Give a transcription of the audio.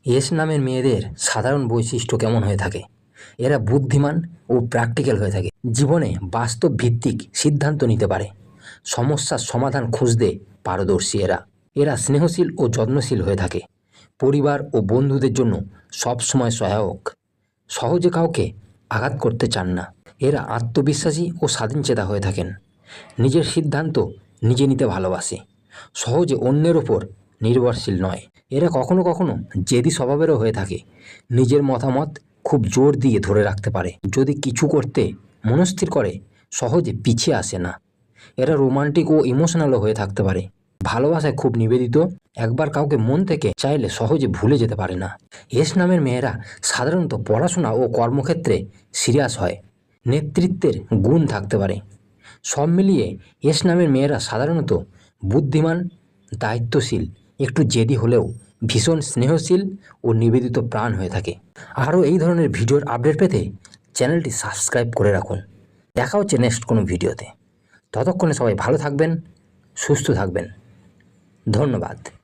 S নামের মেয়েদের সাধারণ বৈশিষ্ট্য কেমন হয়ে থাকে? এরা বুদ্ধিমান ও প্র্যাকটিক্যাল হয়ে থাকে। জীবনে বাস্তব ভিত্তিক সিদ্ধান্ত নিতে পারে। সমস্যার সমাধান খুঁজতে পারদর্শী এরা। এরা স্নেহশীল ও যত্নশীল হয়ে থাকে। পরিবার ও বন্ধুদের জন্য সবসময় সহায়ক। সহজে কাউকে আঘাত করতে চান না। এরা আত্মবিশ্বাসী ও স্বাধীনচেতা হয়ে থাকেন। নিজের সিদ্ধান্ত নিজে নিতে ভালোবাসে। সহজে অন্যের ওপর নির্ভরশীল নয়। এরা কখনো কখনো জেদি স্বভাবেরও হয়ে থাকে। নিজের মতামত খুব জোর দিয়ে ধরে রাখতে পারে। যদি কিছু করতে মনস্থির করে সহজে পিছিয়ে আসে না। এরা রোমান্টিক ও ইমোশনালও হয়ে থাকতে পারে। ভালোবাসায় খুব নিবেদিত। একবার কাউকে মন থেকে চাইলে সহজে ভুলে যেতে পারে না। এস নামের মেয়েরা সাধারণত পড়াশোনা ও কর্মক্ষেত্রে সিরিয়াস হয়। নেতৃত্বের গুণ থাকতে পারে। সব মিলিয়ে এস নামের মেয়েরা সাধারণত বুদ্ধিমান, দায়িত্বশীল, একটু জেদি হলেও ভীষণ স্নেহশীল ও নিবেদিত প্রাণ হয়ে থাকে। আরও এই ধরনের ভিডিওর আপডেট পেতে চ্যানেলটি সাবস্ক্রাইব করে রাখুন। দেখা হচ্ছে নেক্সট কোনো ভিডিওতে। ততক্ষণে সবাই ভালো থাকবেন, সুস্থ থাকবেন। ধন্যবাদ।